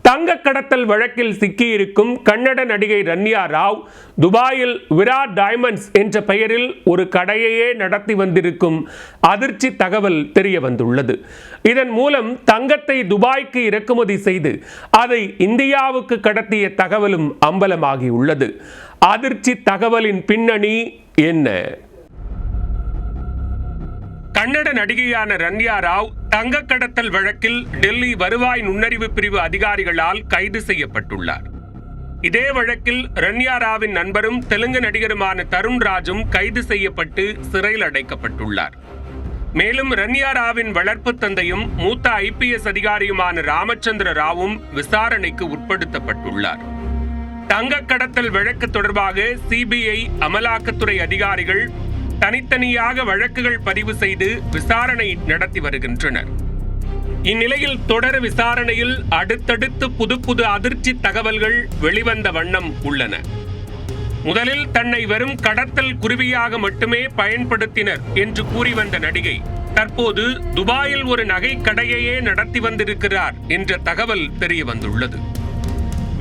தங்க கடத்தல் வழக்கில் சிக்கியிருக்கும் கன்னட நடிகை ரன்யா ராவ் துபாயில் விராட் டைமண்ட்ஸ் என்ற பெயரில் ஒரு கடையையே நடத்தி வந்திருக்கும் அதிர்ச்சி தகவல் தெரிய வந்துள்ளது. இதன் மூலம் தங்கத்தை துபாய்க்கு இறக்குமதி செய்து அதை இந்தியாவுக்கு கடத்திய தகவலும் அம்பலமாகியுள்ளது. அதிர்ச்சி தகவலின் பின்னணி என்ன? கன்னட நடிகையான ரன்யா ராவ் தங்க கடத்தல் வழக்கில் டெல்லி வருவாய் நுண்ணறிவு பிரிவு அதிகாரிகளால் கைது செய்யப்பட்டுள்ளார். இதே வழக்கில் ரன்யா ராவின் நண்பரும் தெலுங்கு நடிகருமான தருண் ராஜும் கைது செய்யப்பட்டு சிறையில் அடைக்கப்பட்டுள்ளார். மேலும் ரன்யா ராவின் வளர்ப்பு தந்தையும் மூத்த IPS அதிகாரியுமான ராமச்சந்திர ராவும் விசாரணைக்கு உட்படுத்தப்பட்டுள்ளார். தங்க கடத்தல் வழக்கு தொடர்பாக CBI அமலாக்கத்துறை அதிகாரிகள் தனித்தனியாக வழக்குகள் பதிவு செய்து விசாரணை நடத்தி வருகின்றனர். இந்நிலையில் தொடர் விசாரணையில் அடுத்தடுத்து புது அதிர்ச்சி தகவல்கள் வெளிவந்த வண்ணம் உள்ளன. முதலில் தன்னை வெறும் கடத்தல் குருவியாக மட்டுமே பயன்படுத்தினர் என்று கூறி வந்த நடிகை தற்போது துபாயில் ஒரு நகை கடையையே நடத்தி வந்திருக்கிறார் என்ற தகவல் தெரிய வந்துள்ளது.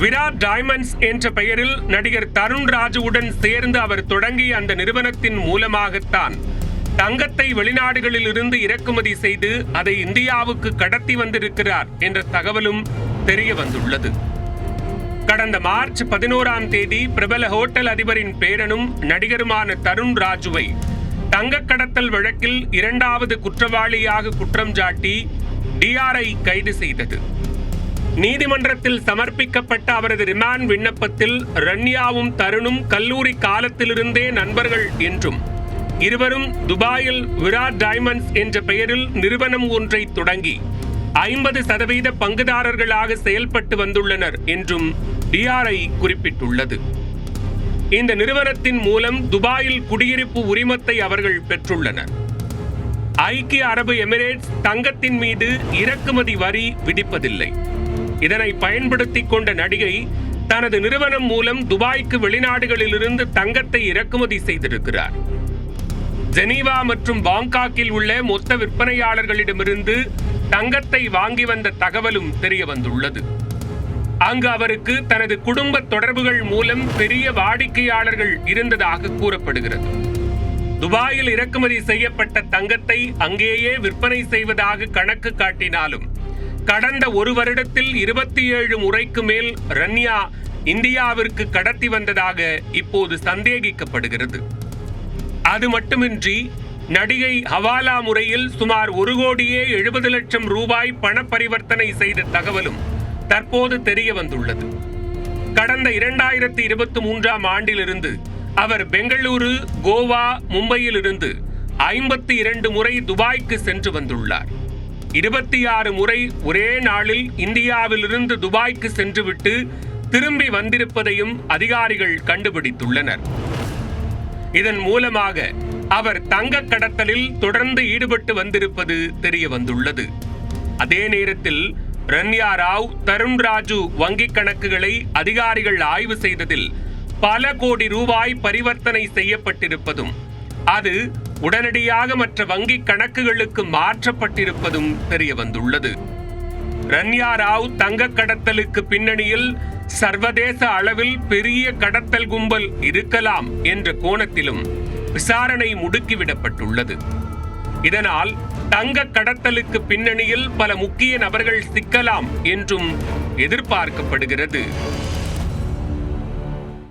விராட் டைமண்ட்ஸ் என்ற பெயரில் நடிகர் தருண் ராஜுவுடன் சேர்ந்து அவர் தொடங்கிய அந்த நிறுவனத்தின் மூலமாகத்தான் தங்கத்தை வெளிநாடுகளில் இருந்து இறக்குமதி செய்து அதை இந்தியாவுக்கு கடத்தி வந்திருக்கிறார் என்ற தகவலும் தெரிய வந்துள்ளது. கடந்த மார்ச் 11ஆம் தேதி பிரபல ஹோட்டல் அதிபரின் பேரனும் நடிகருமான தருண் ராஜுவை தங்க கடத்தல் வழக்கில் 2வது குற்றவாளியாக குற்றம் சாட்டி DRI கைது செய்தது. நீதிமன்றத்தில் சமர்ப்பிக்கப்பட்ட அவரது ரிமாண்ட் விண்ணப்பத்தில் ரன்யாவும் தருணும் கல்லூரி காலத்திலிருந்தே நண்பர்கள் என்றும் இருவரும் துபாயில் விராட் டைமண்ட்ஸ் என்ற பெயரில் நிறுவனம் ஒன்றை தொடங்கி 50% பங்குதாரர்களாக செயல்பட்டு வந்துள்ளனர் என்றும் DRI குறிப்பிட்டுள்ளது. இந்த நிறுவனத்தின் மூலம் துபாயில் குடியிருப்பு உரிமத்தை அவர்கள் பெற்றுள்ளனர். ஐக்கிய அரபு எமிரேட்ஸ் தங்கத்தின் மீது இறக்குமதி வரி விதிப்பதில்லை. இதனை பயன்படுத்திக் கொண்ட நடிகை தனது நிறுவனம் மூலம் துபாய்க்கு வெளிநாடுகளிலிருந்து தங்கத்தை இறக்குமதி செய்திருக்கிறார். ஜெனீவா மற்றும் பாங்காக்கில் உள்ள மொத்த விற்பனையாளர்களிடமிருந்து தங்கத்தை வாங்கி வந்த தகவலும் தெரிய வந்துள்ளது. அங்கு அவருக்கு தனது குடும்ப தொடர்புகள் மூலம் பெரிய வாடிக்கையாளர்கள் இருந்ததாக கூறப்படுகிறது. துபாயில் இறக்குமதி செய்யப்பட்ட தங்கத்தை அங்கேயே விற்பனை செய்வதாக கணக்கு காட்டினாலும் கடந்த ஒரு வருடத்தில் 27 முறைக்கு மேல் ரன்யா இந்தியாவிற்கு கடத்தி வந்ததாக இப்போது சந்தேகிக்கப்படுகிறது. அது மட்டுமின்றி நடிகை ஹவாலா முறையில் சுமார் 1,70,00,000 ரூபாய் பண பரிவர்த்தனை செய்த தகவலும் தற்போது தெரிய வந்துள்ளது. கடந்த 2023ஆம் ஆண்டிலிருந்து அவர் பெங்களூரு, கோவா, மும்பையில் இருந்து 52 முறை துபாய்க்கு சென்று வந்துள்ளார். 26 முறை ஒரே நாளில் இந்தியாவிலிருந்து துபாய்க்கு சென்றுவிட்டு திரும்பி வந்திருப்பதையும் அதிகாரிகள் கண்டுபிடித்துள்ளனர். இதன் மூலமாக அவர் தங்க கடத்தலில் தொடர்ந்து ஈடுபட்டு வந்திருப்பது தெரிய வந்துள்ளது. அதே நேரத்தில் ரன்யா ராவ், தருண் ராஜு வங்கிக் கணக்குகளை அதிகாரிகள் ஆய்வு செய்ததில் பல கோடி ரூபாய் பரிவர்த்தனை செய்யப்பட்டிருப்பதும் அது உடனடியாக மற்ற வங்கி கணக்குகளுக்கு மாற்றப்பட்டிருப்பதும் தெரிய வந்துள்ளது. ரன்யா ராவ் தங்க கடத்தலுக்கு பின்னணியில் சர்வதேச அளவில் பெரிய கடத்தல் கும்பல் இருக்கலாம் என்ற கோணத்திலும் விசாரணை முடுக்கிவிடப்பட்டுள்ளது. இதனால் தங்க கடத்தலுக்கு பின்னணியில் பல முக்கிய நபர்கள் சிக்கலாம் என்றும் எதிர்பார்க்கப்படுகிறது.